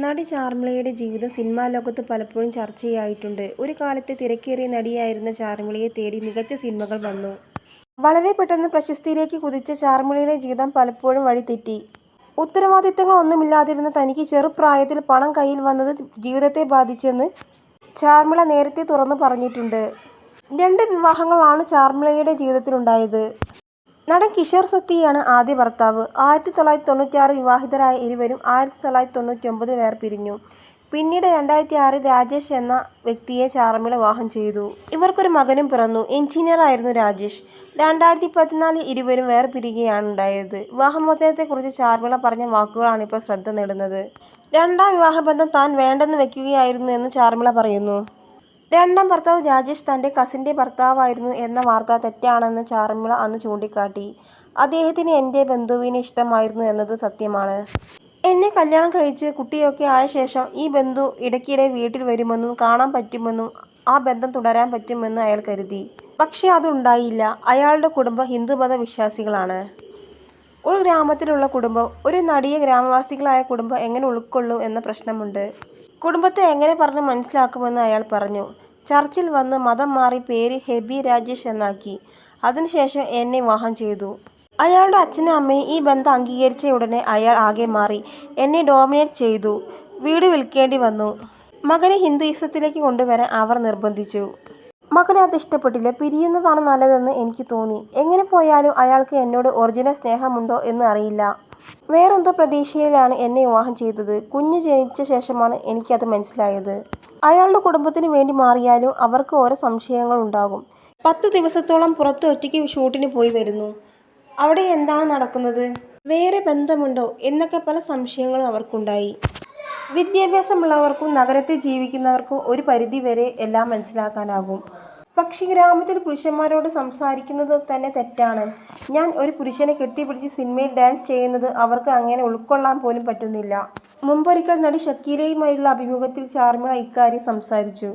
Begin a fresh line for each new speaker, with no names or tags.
നടി ചാർമിളയുടെ ജീവിതം സിനിമാ ലോകത്ത് പലപ്പോഴും ചർച്ചയായിട്ടുണ്ട്. ഒരു കാലത്ത് തിരക്കേറിയ നടിയായിരുന്ന ചാർമിളയെ തേടി മികച്ച സിനിമകൾ വന്നു. വളരെ പെട്ടെന്ന് പ്രശസ്തിയിലേക്ക് കുതിച്ച ചാർമിളയുടെ ജീവിതം പലപ്പോഴും വഴിതെറ്റി. ഉത്തരവാദിത്തങ്ങൾ ഒന്നുമില്ലാതിരുന്ന തനിക്ക് ചെറുപ്രായത്തിൽ പണം കയ്യിൽ വന്നത് ജീവിതത്തെ ബാധിച്ചെന്ന് ചാർമിള നേരത്തെ തുറന്നു പറഞ്ഞിട്ടുണ്ട്. 2 വിവാഹങ്ങളാണ് ചാർമിളയുടെ ജീവിതത്തിലുണ്ടായത്. നടൻ കിഷോർ സത്യയാണ് ആദ്യ ഭർത്താവ്. 1996 വിവാഹിതരായ ഇരുവരും 1999 വേർപിരിഞ്ഞു. പിന്നീട് 2006 രാജേഷ് എന്ന വ്യക്തിയെ ചാർമിള വിവാഹം ചെയ്തു. ഇവർക്കൊരു മകനും പിറന്നു. എൻജിനീയറായിരുന്നു രാജേഷ്. 2014 ഇരുവരും വേർപിരിയുകയാണുണ്ടായത്. വിവാഹമോചനത്തെക്കുറിച്ച് ചാർമിള പറഞ്ഞ വാക്കുകളാണിപ്പോൾ ശ്രദ്ധ നേടുന്നത്. രണ്ടാം വിവാഹബന്ധം താൻ വേണ്ടെന്ന് വെക്കുകയായിരുന്നു എന്ന് ചാർമിള പറയുന്നു. രണ്ടാം ഭർത്താവ് രാജേഷ് തൻ്റെ കസിൻ്റെ ഭർത്താവായിരുന്നു എന്ന വാർത്ത തെറ്റാണെന്ന് ചാർമിള അന്ന് ചൂണ്ടിക്കാട്ടി. അദ്ദേഹത്തിന് എൻ്റെ ബന്ധുവിനെ ഇഷ്ടമായിരുന്നു എന്നത് സത്യമാണ്. എന്നെ കല്യാണം കഴിച്ച് കുട്ടിയൊക്കെ ആയ ശേഷം ഈ ബന്ധു ഇടയ്ക്കിടെ വീട്ടിൽ വരുമെന്നും കാണാൻ പറ്റുമെന്നും ആ ബന്ധം തുടരാൻ പറ്റുമെന്നും അയാൾ കരുതി. പക്ഷേ അതുണ്ടായില്ല. അയാളുടെ കുടുംബം ഹിന്ദുമത വിശ്വാസികളാണ്. ഒരു ഗ്രാമത്തിലുള്ള കുടുംബം ഒരു നടിയെ ഗ്രാമവാസികളായ കുടുംബം എങ്ങനെ ഉൾക്കൊള്ളും എന്ന പ്രശ്നമുണ്ട്. കുടുംബത്തെ എങ്ങനെ പറഞ്ഞ് മനസ്സിലാക്കുമെന്ന് അയാൾ പറഞ്ഞു. ചർച്ചിൽ വന്ന് മതം മാറി പേര് ഹെബി രാജേഷ് എന്നാക്കി. അതിനുശേഷം എന്നെ വിവാഹം ചെയ്തു. അയാളുടെ അച്ഛനും അമ്മയും ഈ ബന്ധം അംഗീകരിച്ച ഉടനെ അയാൾ ആകെ മാറി. എന്നെ ഡോമിനേറ്റ് ചെയ്തു. വീട് വിൽക്കേണ്ടി വന്നു. മകനെ ഹിന്ദുയിസത്തിലേക്ക് കൊണ്ടുവരാൻ അവർ നിർബന്ധിച്ചു. മകന് അത് ഇഷ്ടപ്പെട്ടില്ല. പിരിയുന്നതാണ് നല്ലതെന്ന് എനിക്ക് തോന്നി. എങ്ങനെ പോയാലും അയാൾക്ക് എന്നോട് ഒറിജിനൽ സ്നേഹമുണ്ടോ എന്ന് അറിയില്ല. വേറെന്തോ പ്രതീക്ഷയിലാണ് എന്നെ വിവാഹം ചെയ്തത്. കുഞ്ഞ് ജനിച്ച ശേഷമാണ് എനിക്കത് മനസ്സിലായത്. അയാളുടെ കുടുംബത്തിന് വേണ്ടി മാറിയാലും അവർക്ക് ഓരോ സംശയങ്ങൾ ഉണ്ടാകും. 10 ദിവസത്തോളം പുറത്ത് ഒറ്റയ്ക്ക് ഷൂട്ടിന് പോയി വരുന്നു. അവിടെ എന്താണ് നടക്കുന്നത്, വേറെ ബന്ധമുണ്ടോ എന്നൊക്കെ പല സംശയങ്ങളും അവർക്കുണ്ടായി. വിദ്യാഭ്യാസമുള്ളവർക്കും നഗരത്തിൽ ജീവിക്കുന്നവർക്കും ഒരു പരിധി വരെ എല്ലാം മനസ്സിലാക്കാനാകും. പക്ഷേ ഗ്രാമത്തിൽ പുരുഷന്മാരോട് സംസാരിക്കുന്നത് തന്നെ തെറ്റാണ്. ഞാൻ ഒരു പുരുഷനെ കെട്ടിപ്പിടിച്ച് സിനിമയിൽ ഡാൻസ് ചെയ്യുന്നത് അവർക്ക് അങ്ങനെ ഉൾക്കൊള്ളാൻ പോലും പറ്റുന്നില്ല. മുമ്പൊരിക്കൽ നടി ഷക്കീലയുമായുള്ള അഭിമുഖത്തിൽ ചാർമിള ഇക്കാര്യം സംസാരിച്ചു.